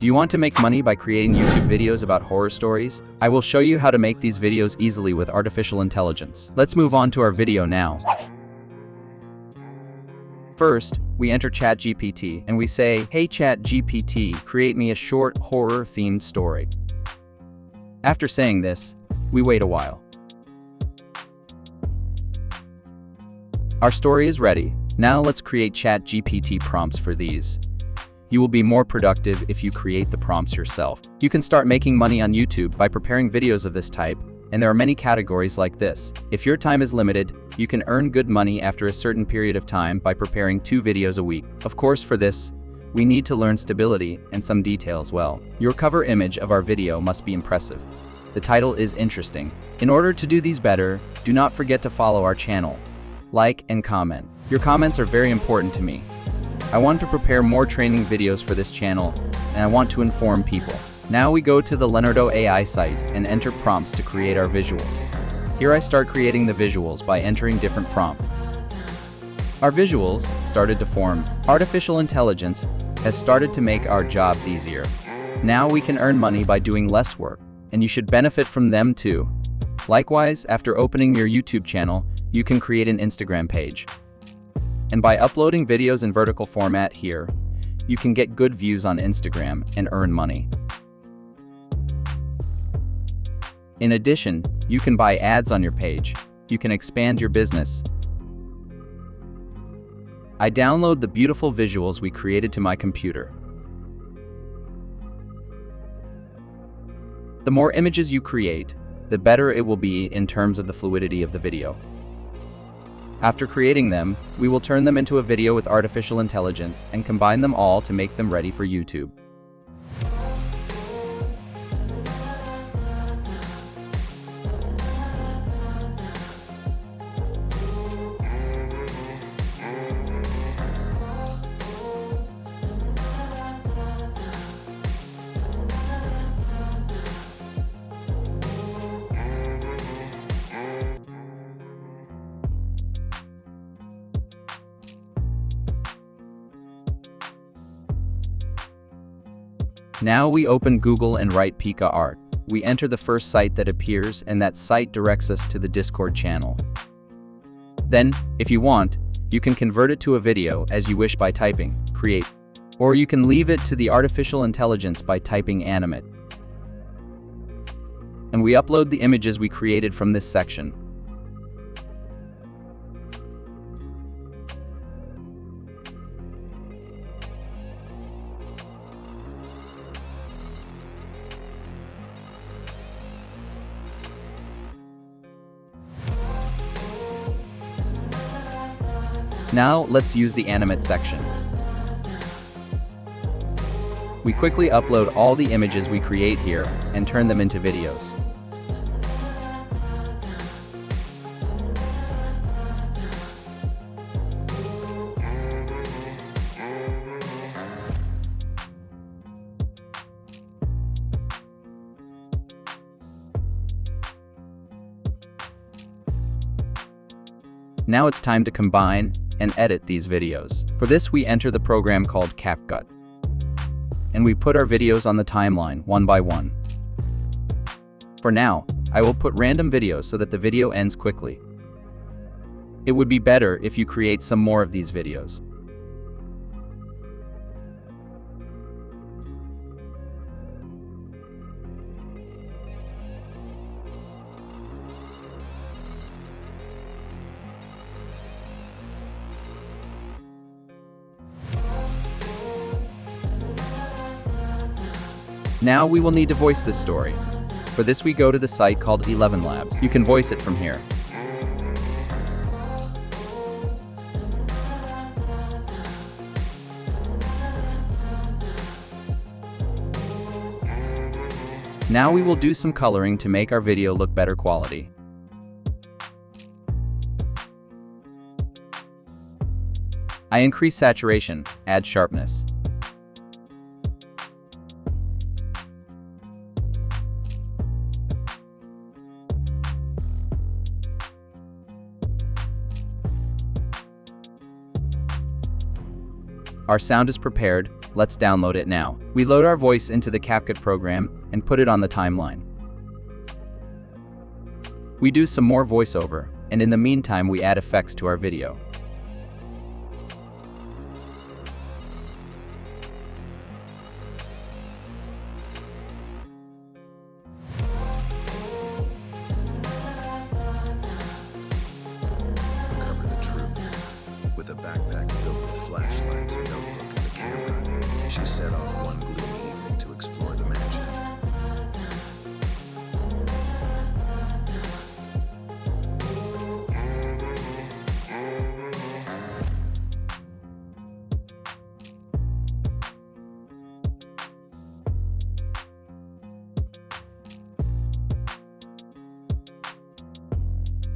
Do you want to make money by creating YouTube videos about horror stories? I will show you how to make these videos easily with artificial intelligence. Let's move on to our video now. First, we enter ChatGPT and we say, "Hey ChatGPT, create me a short horror-themed story." After saying this, we wait a while. Our story is ready. Now let's create ChatGPT prompts for these. You will be more productive if you create the prompts yourself. You can start making money on YouTube by preparing videos of this type, and there are many categories like this. If your time is limited, you can earn good money after a certain period of time by preparing 2 videos a week. Of course, for this, we need to learn stability and some details well. Your cover image of our video must be impressive. The title is interesting. In order to do these better, do not forget to follow our channel, like and comment. Your comments are very important to me. I want to prepare more training videos for this channel, and I want to inform people. Now we go to the Leonardo AI site and enter prompts to create our visuals. Here I start creating the visuals by entering different prompts. Our visuals started to form. Artificial intelligence has started to make our jobs easier. Now we can earn money by doing less work, and you should benefit from them too. Likewise, after opening your YouTube channel, you can create an Instagram page. And by uploading videos in vertical format here, you can get good views on Instagram and earn money. In addition, you can buy ads on your page. You can expand your business. I download the beautiful visuals we created to my computer. The more images you create, the better it will be in terms of the fluidity of the video. After creating them, we will turn them into a video with artificial intelligence and combine them all to make them ready for YouTube. Now we open Google and write Pika Art. We enter the first site that appears, and that site directs us to the Discord channel. Then, if you want, you can convert it to a video as you wish by typing create, or you can leave it to the artificial intelligence by typing animate. And we upload the images we created from this section. Now, let's use the animate section. We quickly upload all the images we create here and turn them into videos. Now it's time to combine and edit these videos. For this, we enter the program called CapCut, and we put our videos on the timeline one by one. For now, I will put random videos so that the video ends quickly. It would be better if you create some more of these videos. Now we will need to voice this story. For this, we go to the site called 11 Labs. You can voice it from here. Now we will do some coloring to make our video look better quality. I increase saturation, add sharpness. Our sound is prepared, Let's download it now. We load our voice into the CapCut program and put it on the timeline. We do some more voiceover, and in the meantime we add effects to our video. Cover the truth. With a backpack filled with flashlights, a notebook, and a camera, she set off one gloomy evening to explore the mansion.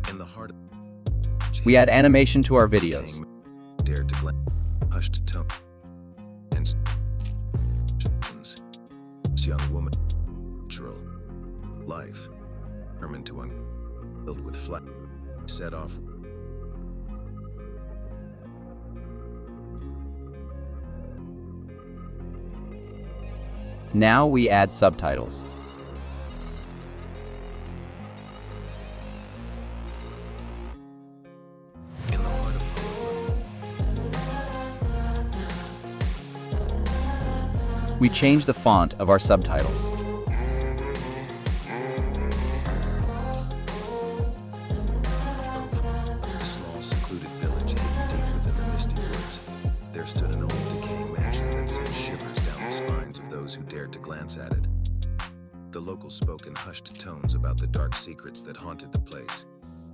In the heart of We add animation to our videos. dared to glance, hushed tone, and this young woman, natural life, determined to filled with flat, set off. Now we add subtitles. In the heart of We change the font of our subtitles. a small secluded village hidden deep within the misty woods, there stood an old decaying mansion that sent shivers down the spines of those who dared to glance at it. The locals spoke in hushed tones about the dark secrets that haunted the place,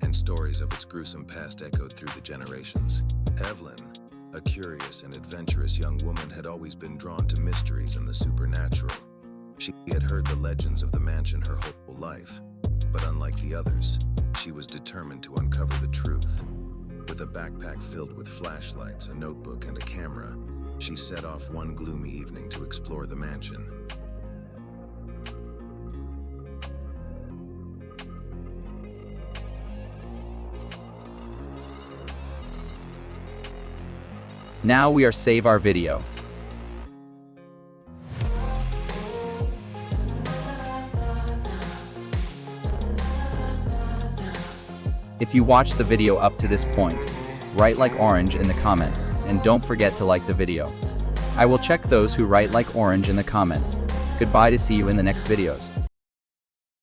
and stories of its gruesome past echoed through the generations. Evelyn, a curious and adventurous young woman, had always been drawn to mysteries and the supernatural. She had heard the legends of the mansion her whole life, but unlike the others, she was determined to uncover the truth. With a backpack filled with flashlights, a notebook, and a camera, she set off one gloomy evening to explore the mansion. Now we are save our video. If you watched the video up to this point, write like orange in the comments, and don't forget to like the video. I will check those who write like orange in the comments. Goodbye, to see you in the next videos.